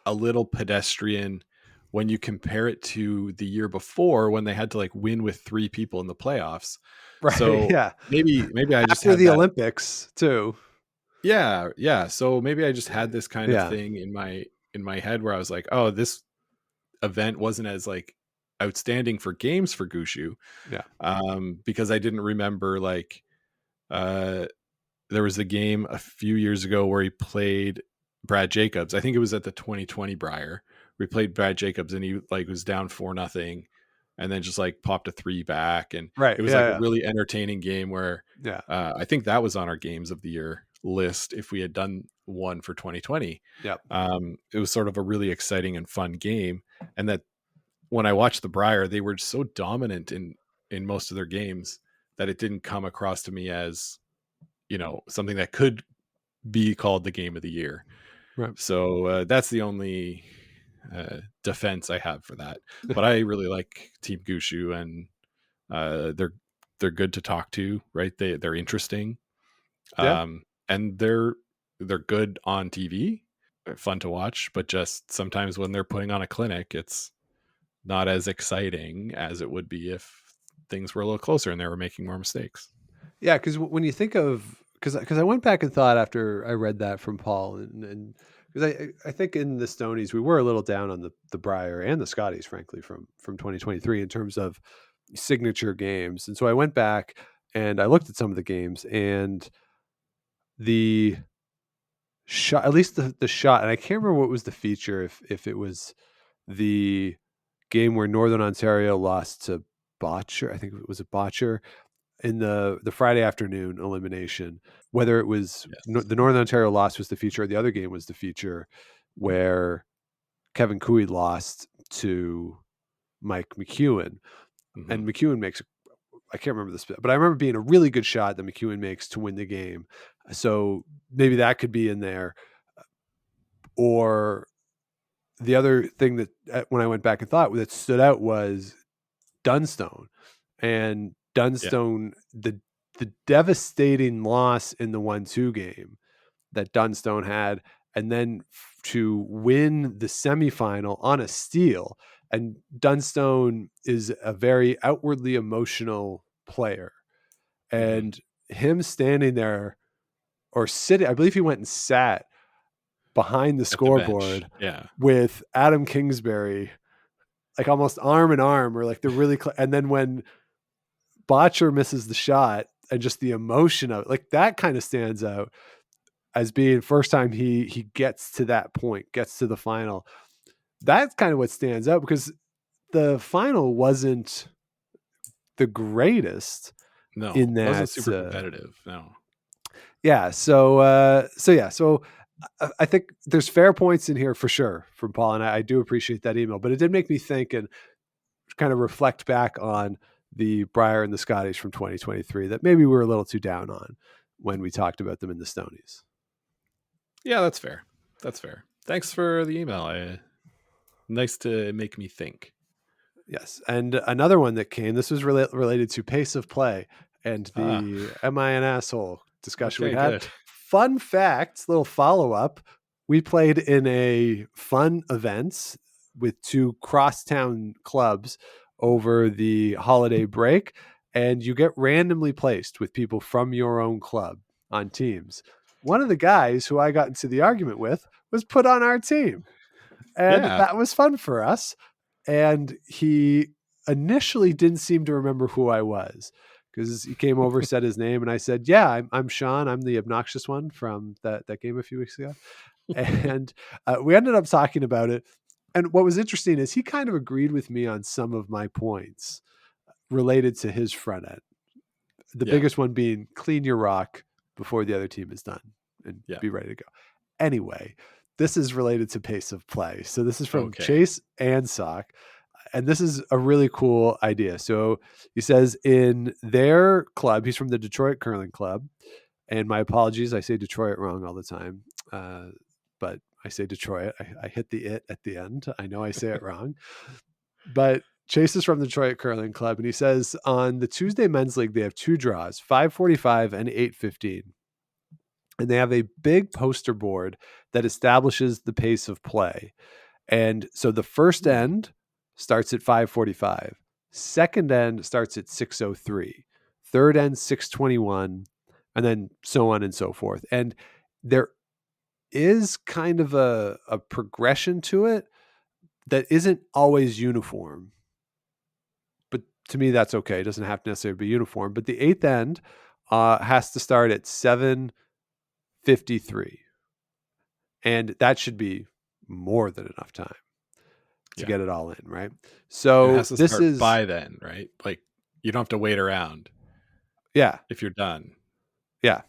a little pedestrian when you compare it to the year before when they had to like win with 3 people in the playoffs. Right. So yeah. maybe I just after had the that. Olympics too. Yeah. So maybe I just had this kind of Yeah. thing in my head where I was like, oh, this event wasn't as like outstanding for games for Gushu. Yeah. Because I didn't remember like there was a game a few years ago where he played Brad Jacobs. I think it was at the 2020 Briar. We played Brad Jacobs and he like was down 4-0 and then just like popped a 3 back. And it was a really entertaining game where I think that was on our games of the year list if we had done one for 2020. It was sort of a really exciting and fun game. And that when I watched the Briar, they were so dominant in most of their games that it didn't come across to me as, something that could be called the game of the year. Right. So that's the only defense I have for that. But I really like Team Gushu, and they're good to talk to, right? They're interesting. And they're good on TV. They're fun to watch, but just sometimes when they're putting on a clinic, it's not as exciting as it would be if things were a little closer and they were making more mistakes. Yeah, because when you think of, because I went back and thought after I read that from Paul, and because I think in the Stonies we were a little down on the Briar and the Scotties, frankly, from 2023 in terms of signature games. And so I went back and I looked at some of the games, and the shot, at least the shot, and I can't remember what was the feature, if it was the game where Northern Ontario lost to Botcher. I think it was a Botcher in the Friday afternoon elimination. Whether it was the Northern Ontario loss was the feature, or the other game was the feature, where Kevin Cooey lost to Mike McEwen, and McEwen makes, I can't remember this, but I remember being a really good shot that McEwen makes to win the game. So maybe that could be in there. Or the other thing that when I went back and thought that stood out was Dunstone, and Dunstone, the devastating loss in the 1-2 game that Dunstone had, and then to win the semifinal on a steal. And Dunstone is a very outwardly emotional player, and him standing there or sitting, I believe he went and sat behind the scoreboard with Adam Kingsbury, like almost arm in arm, or like they're really and then when Botcher misses the shot and just the emotion of it, like that kind of stands out as being first time he gets to that point, gets to the final. That's kind of what stands out, because the final wasn't the greatest. No, in that it wasn't super competitive. No. Yeah. So I think there's fair points in here for sure from Paul, and I do appreciate that email, but it did make me think and kind of reflect back on the Brier and the Scotties from 2023 that maybe we were a little too down on when we talked about them in the Stonies. Yeah, that's fair. That's fair. Thanks for the email. Nice to make me think. Yes. And another one that came, this was related to pace of play and the Am I an Asshole discussion we had. Good. Fun fact, little follow-up. We played in a fun event with 2 crosstown clubs over the holiday break, and you get randomly placed with people from your own club on teams. One of the guys who I got into the argument with was put on our team, and that was fun for us. And he initially didn't seem to remember who I was, because he came over, said his name, and I said, yeah, I'm Sean. I'm the obnoxious one from that game a few weeks ago. And we ended up talking about it. And what was interesting is he kind of agreed with me on some of my points related to his front end. The biggest one being clean your rock before the other team is done and be ready to go. Anyway, this is related to pace of play. So this is from Chase and Sock. And this is a really cool idea. So he says in their club, he's from the Detroit Curling Club. And my apologies, I say Detroit wrong all the time. But I say Detroit. I hit the it at the end. I know I say it wrong. But Chase is from the Detroit Curling Club. And he says on the Tuesday Men's League, they have 2 draws, 5:45 and 8:15. And they have a big poster board that establishes the pace of play. And so the first end starts at 5:45. Second end starts at 6:03. Third end, 6:21. And then so on and so forth. And there is kind of a progression to it that isn't always uniform. But to me, that's okay. It doesn't have to necessarily be uniform. But the 8th end has to start at 7:53. And that should be more than enough time to get it all in, right? So this is by then, right? Like you don't have to wait around. Yeah. If you're done. Yeah.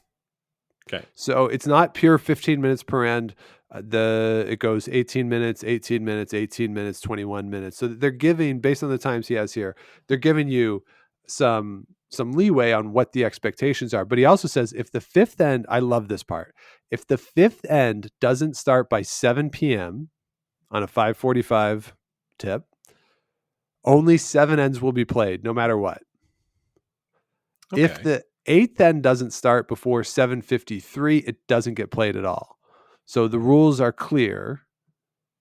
Okay. So it's not pure 15 minutes per end. It goes 18 minutes, 18 minutes, 18 minutes, 21 minutes. So they're giving, based on the times he has here, they're giving you some leeway on what the expectations are. But he also says if the 5th end, I love this part, if the 5th end doesn't start by 7 p.m. on a 5:45 tip, only 7 ends will be played no matter what. Okay. If the 8th end doesn't start before 7:53, it doesn't get played at all. So the rules are clear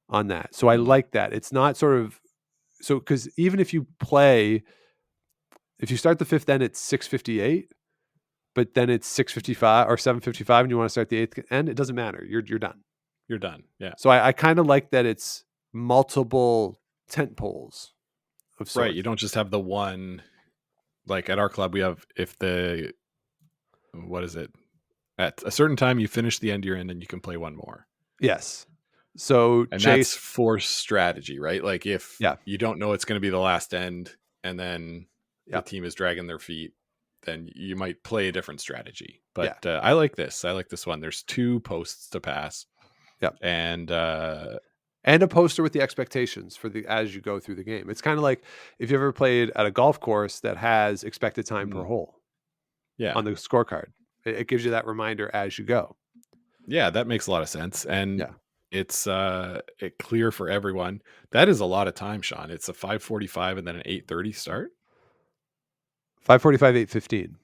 on that. So I like that. It's not sort of, so because even if you start the 5th end at 6:58, but then it's 6:55 or 7:55 and you want to start the 8th end, it doesn't matter. You're done. You're done. Yeah. So I kind of like that it's multiple tent poles of sorts. Right. You don't just have the one. Like at our club, we have what is it? At a certain time, you finish the end you're in and you can play one more. Yes. So And Chase, that's force strategy, right? Like if you don't know it's going to be the last end and then the team is dragging their feet, then you might play a different strategy. But I like this. I like this one. There's 2 posts to pass. Yep. And a poster with the expectations for as you go through the game. It's kind of like if you ever played at a golf course that has expected time per hole. Yeah. On the scorecard. It gives you that reminder as you go. Yeah, that makes a lot of sense. And it's clear for everyone. That is a lot of time, Sean. It's a 5:45 and then an 8:30 start. 5:45, 8:15.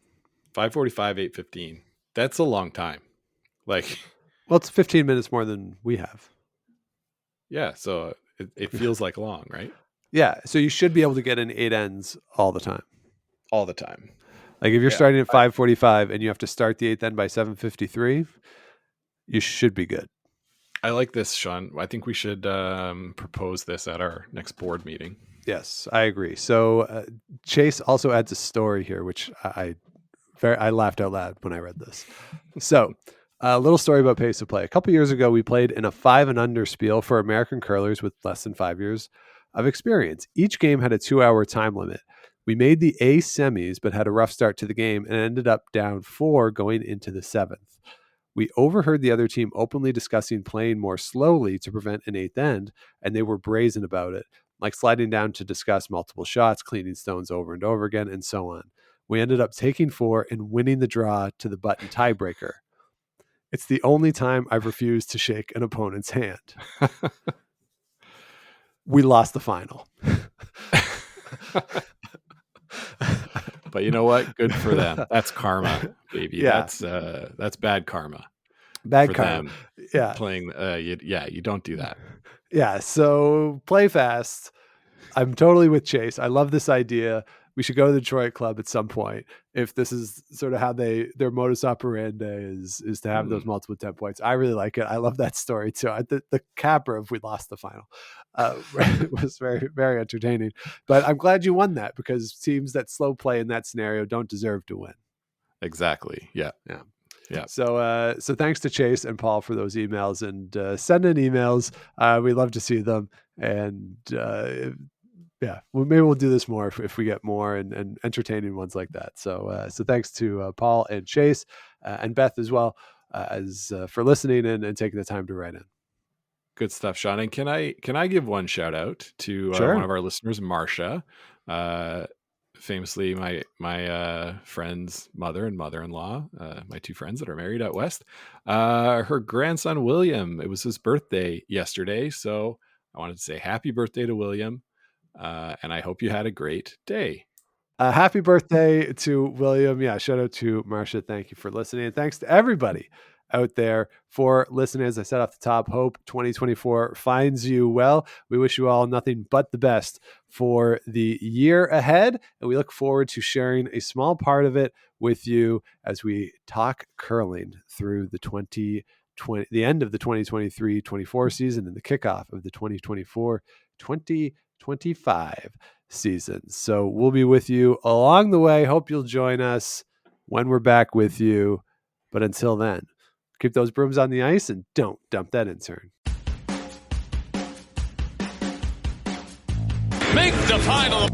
5:45, 8:15. That's a long time. Like, well, it's 15 minutes more than we have. Yeah, so it feels like long, right? Yeah, so you should be able to get in 8 ends all the time. All the time. Like if you're starting at 5:45 and you have to start the 8th end by 7:53, you should be good. I like this, Sean. I think we should propose this at our next board meeting. Yes, I agree. So Chase also adds a story here, which I laughed out loud when I read this. So a little story about pace of play. A couple years ago, we played in a 5 and under spiel for American curlers with less than 5 years of experience. Each game had a 2-hour time limit. We made the A semis, but had a rough start to the game and ended up down 4 going into the 7th. We overheard the other team openly discussing playing more slowly to prevent an 8th end, and they were brazen about it, like sliding down to discuss multiple shots, cleaning stones over and over again, and so on. We ended up taking 4 and winning the draw to the button tiebreaker. It's the only time I've refused to shake an opponent's hand. We lost the final. But you know what? Good for them. That's karma, baby. Yeah. That's bad karma. Bad karma. Yeah. Playing. You don't do that. Yeah. So play fast. I'm totally with Chase. I love this idea. We should go to the Detroit Club at some point. If this is sort of how their modus operandi is to have those multiple 10 points. I really like it. I love that story too. The capper of we lost the final was very, very entertaining. But I'm glad you won that because teams that slow play in that scenario don't deserve to win. Exactly. Yeah. So thanks to Chase and Paul for those emails and send in emails. We love to see them. And maybe we'll do this more if we get more and entertaining ones like that. So thanks to Paul and Chase and Beth as well as for listening and taking the time to write in. Good stuff, Sean. And can I give one shout out to one of our listeners, Marcia, famously my friend's mother and mother-in-law, my 2 friends that are married out west. Her grandson William, it was his birthday yesterday, so I wanted to say happy birthday to William. And I hope you had a great day. Happy birthday to William. Yeah, shout out to Marcia. Thank you for listening. And thanks to everybody out there for listening. As I said off the top, hope 2024 finds you well. We wish you all nothing but the best for the year ahead. And we look forward to sharing a small part of it with you as we talk curling through the end of the 2023-24 season and the kickoff of the 2024-2025 season. So we'll be with you along the way. Hope you'll join us when we're back with you. But until then, keep those brooms on the ice and don't dump that intern. Make the final.